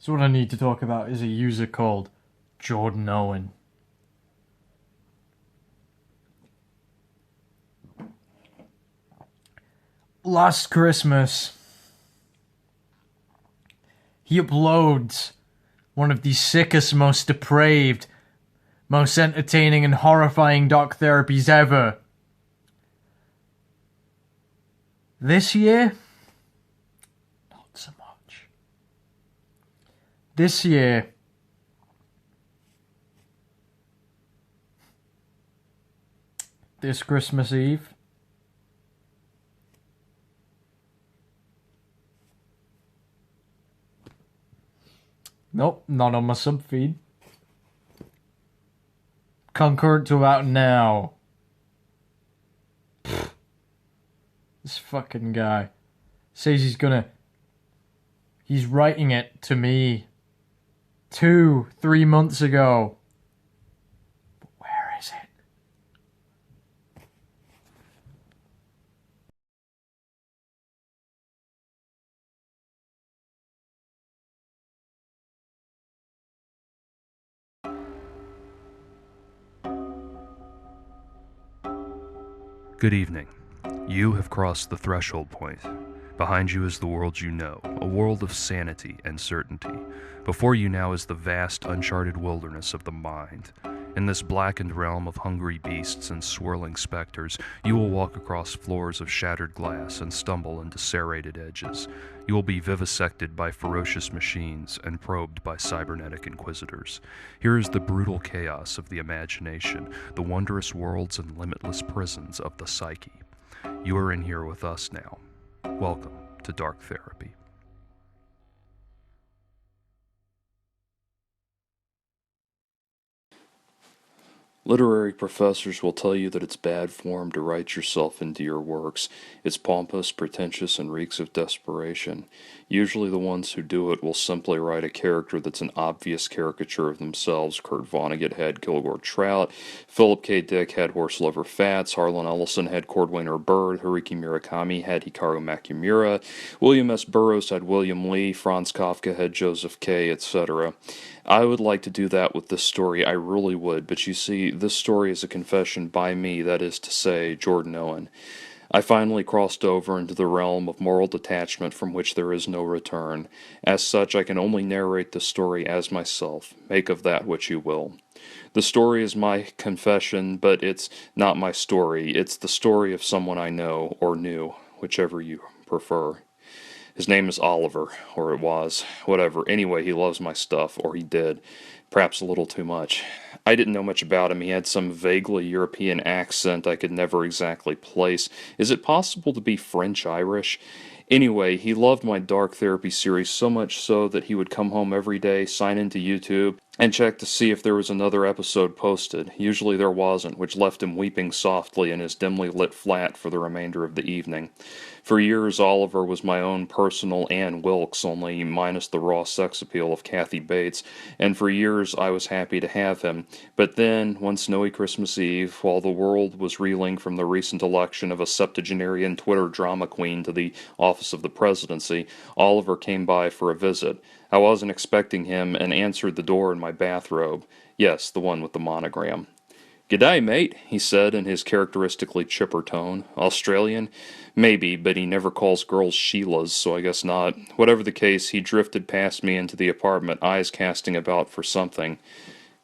So what I need to talk about is a user called Jordan Owen. Last Christmas, he uploads one of the sickest, most depraved, most entertaining and horrifying dark therapies ever. This year, not so much. This year, this Christmas Eve, nope, not on my sub feed. Concurrent to about now. This fucking guy says he's writing it to me 2-3 months ago. But where is it? Good evening. You have crossed the threshold point. Behind you is the world you know, a world of sanity and certainty. Before you now is the vast, uncharted wilderness of the mind. In this blackened realm of hungry beasts and swirling specters, you will walk across floors of shattered glass and stumble into serrated edges. You will be vivisected by ferocious machines and probed by cybernetic inquisitors. Here is the brutal chaos of the imagination, the wondrous worlds and limitless prisons of the psyche. You are in here with us now. Welcome to Dark Therapy. Literary professors will tell you that it's bad form to write yourself into your works. It's pompous, pretentious, and reeks of desperation. Usually the ones who do it will simply write a character that's an obvious caricature of themselves. Kurt Vonnegut had Kilgore Trout, Philip K. Dick had Horse Lover Fats, Harlan Ellison had Cordwainer Bird, Haruki Murakami had Hikaru Makimura, William S. Burroughs had William Lee, Franz Kafka had Joseph K., etc. I would like to do that with this story, I really would, but you see, this story is a confession by me, that is to say, Jordan Owen. I finally crossed over into the realm of moral detachment from which there is no return. As such, I can only narrate the story as myself. Make of that what you will. The story is my confession, but it's not my story. It's the story of someone I know, or knew, whichever you prefer. His name is Oliver, or it was. Whatever. Anyway, he loves my stuff, or he did. Perhaps a little too much. I didn't know much about him. He had some vaguely European accent I could never exactly place. Is it possible to be French-Irish? Anyway, he loved my Dark Therapy series so much so that he would come home every day, sign into YouTube, and check to see if there was another episode posted. Usually there wasn't, which left him weeping softly in his dimly lit flat for the remainder of the evening. For years, Oliver was my own personal Ann Wilkes, only minus the raw sex appeal of Kathy Bates, and for years I was happy to have him. But then, one snowy Christmas Eve, while the world was reeling from the recent election of a septuagenarian Twitter drama queen to the office of the presidency, Oliver came by for a visit. I wasn't expecting him and answered the door in my bathrobe. Yes, the one with the monogram. "G'day, mate," he said in his characteristically chipper tone. "Australian?" "Maybe, but he never calls girls Sheilas, so I guess not." Whatever the case, he drifted past me into the apartment, eyes casting about for something.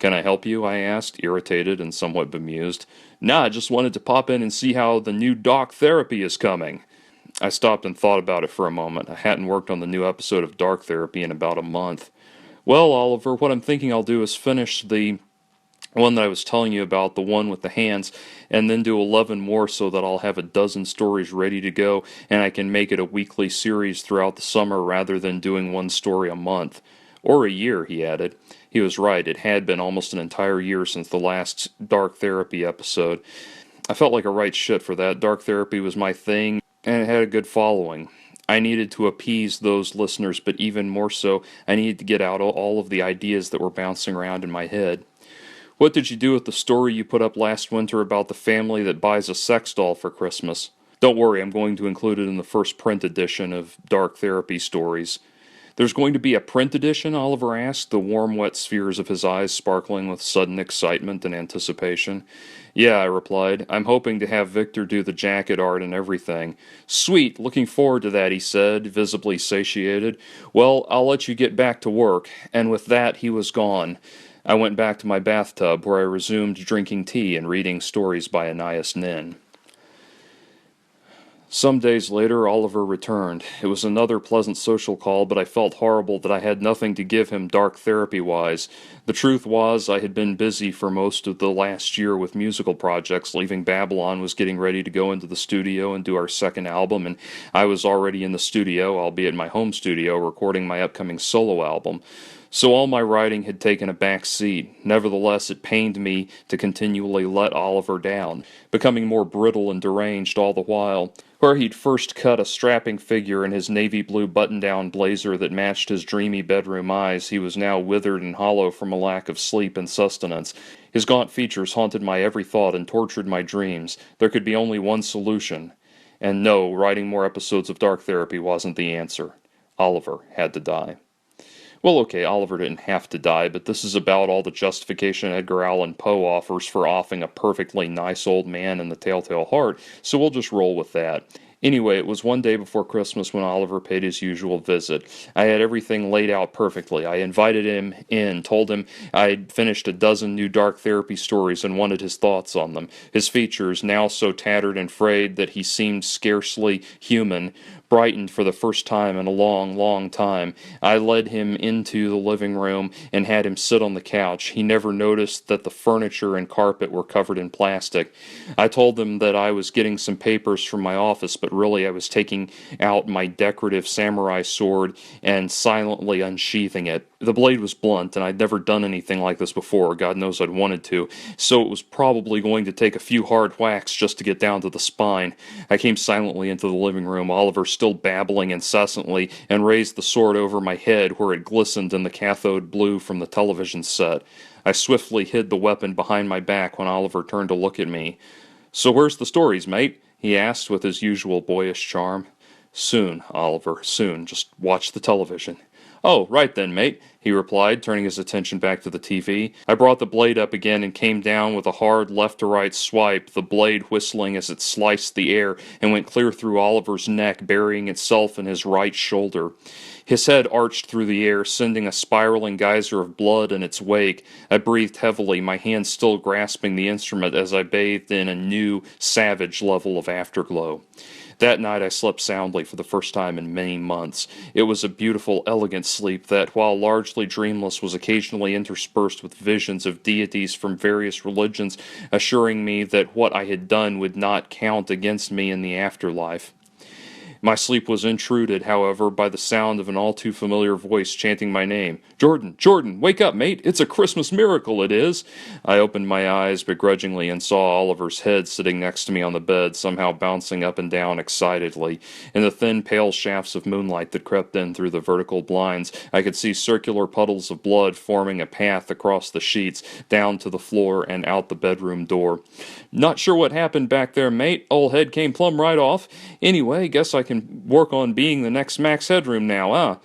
"Can I help you?" I asked, irritated and somewhat bemused. "Nah, I just wanted to pop in and see how the new Dark Therapy is coming." I stopped and thought about it for a moment. I hadn't worked on the new episode of Dark Therapy in about a month. "Well, Oliver, what I'm thinking I'll do is finish the one that I was telling you about, the one with the hands, and then do 11 more so that I'll have a dozen stories ready to go, and I can make it a weekly series throughout the summer rather than doing one story a month. Or a year," he added. He was right, it had been almost an entire year since the last Dark Therapy episode. I felt like a right shit for that. Dark Therapy was my thing, and it had a good following. I needed to appease those listeners, but even more so, I needed to get out all of the ideas that were bouncing around in my head. "What did you do with the story you put up last winter about the family that buys a sex doll for Christmas?" "Don't worry, I'm going to include it in the first print edition of Dark Therapy Stories." There's going to be a print edition, Oliver asked, the warm, wet spheres of his eyes sparkling with sudden excitement and anticipation. Yeah, I replied. I'm hoping to have Victor do the jacket art and everything. Sweet, looking forward to that, he said, visibly satiated. Well, I'll let you get back to work. And with that, he was gone. I went back to my bathtub, where I resumed drinking tea and reading stories by Anais Nin. Some days later, Oliver returned. It was another pleasant social call, but I felt horrible that I had nothing to give him dark therapy-wise. The truth was, I had been busy for most of the last year with musical projects. Leaving Babylon was getting ready to go into the studio and do our second album, and I was already in the studio, albeit my home studio, recording my upcoming solo album. So all my writing had taken a back seat. Nevertheless, it pained me to continually let Oliver down, becoming more brittle and deranged all the while. Where he'd first cut a strapping figure in his navy blue button-down blazer that matched his dreamy bedroom eyes, he was now withered and hollow from a lack of sleep and sustenance. His gaunt features haunted my every thought and tortured my dreams. There could be only one solution. And no, writing more episodes of Dark Therapy wasn't the answer. Oliver had to die. Well, okay, Oliver didn't have to die, but this is about all the justification Edgar Allan Poe offers for offing a perfectly nice old man in the Telltale Heart, so we'll just roll with that. Anyway, it was one day before Christmas when Oliver paid his usual visit. I had everything laid out perfectly. I invited him in, told him I'd finished a dozen new Dark Therapy stories and wanted his thoughts on them. His features, now so tattered and frayed that he seemed scarcely human, brightened for the first time in a long, long time. I led him into the living room and had him sit on the couch. He never noticed that the furniture and carpet were covered in plastic. I told him that I was getting some papers from my office, but really I was taking out my decorative samurai sword and silently unsheathing it. The blade was blunt, and I'd never done anything like this before. God knows I'd wanted to, so it was probably going to take a few hard whacks just to get down to the spine. I came silently into the living room, Oliver still babbling incessantly, and raised the sword over my head where it glistened in the cathode blue from the television set. I swiftly hid the weapon behind my back when Oliver turned to look at me. "So where's the stories, mate?" he asked with his usual boyish charm. "Soon, Oliver, soon. Just watch the television." "Oh, right then, mate," he replied, turning his attention back to the TV. I brought the blade up again and came down with a hard left-to-right swipe, the blade whistling as it sliced the air and went clear through Oliver's neck, burying itself in his right shoulder. His head arched through the air, sending a spiraling geyser of blood in its wake. I breathed heavily, my hand still grasping the instrument as I bathed in a new, savage level of afterglow. That night I slept soundly for the first time in many months. It was a beautiful, elegant sleep that, while largely dreamless, was occasionally interspersed with visions of deities from various religions, assuring me that what I had done would not count against me in the afterlife. My sleep was intruded, however, by the sound of an all-too-familiar voice chanting my name. "Jordan, Jordan, wake up, mate! It's a Christmas miracle, it is!" I opened my eyes begrudgingly and saw Oliver's head sitting next to me on the bed, somehow bouncing up and down excitedly. In the thin, pale shafts of moonlight that crept in through the vertical blinds, I could see circular puddles of blood forming a path across the sheets, down to the floor and out the bedroom door. "Not sure what happened back there, mate. Old head came plumb right off. Anyway, guess I can work on being the next Max Headroom now, huh?"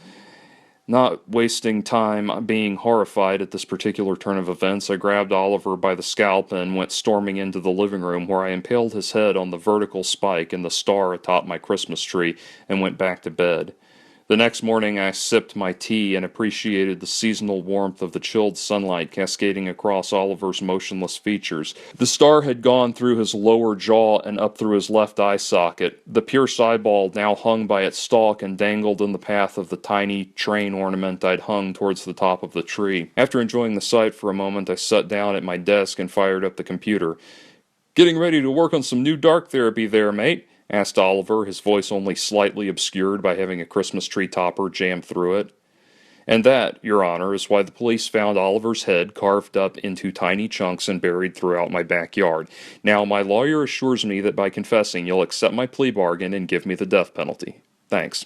Not wasting time being horrified at this particular turn of events, I grabbed Oliver by the scalp and went storming into the living room, where I impaled his head on the vertical spike in the star atop my Christmas tree and went back to bed. The next morning I sipped my tea and appreciated the seasonal warmth of the chilled sunlight cascading across Oliver's motionless features. The star had gone through his lower jaw and up through his left eye socket. The pierced eyeball now hung by its stalk and dangled in the path of the tiny train ornament I'd hung towards the top of the tree. After enjoying the sight for a moment, I sat down at my desk and fired up the computer. "Getting ready to work on some new Dark Therapy there, mate?" asked Oliver, his voice only slightly obscured by having a Christmas tree topper jammed through it. "And that, Your Honor, is why the police found Oliver's head carved up into tiny chunks and buried throughout my backyard. Now, my lawyer assures me that by confessing you'll accept my plea bargain and give me the death penalty. Thanks."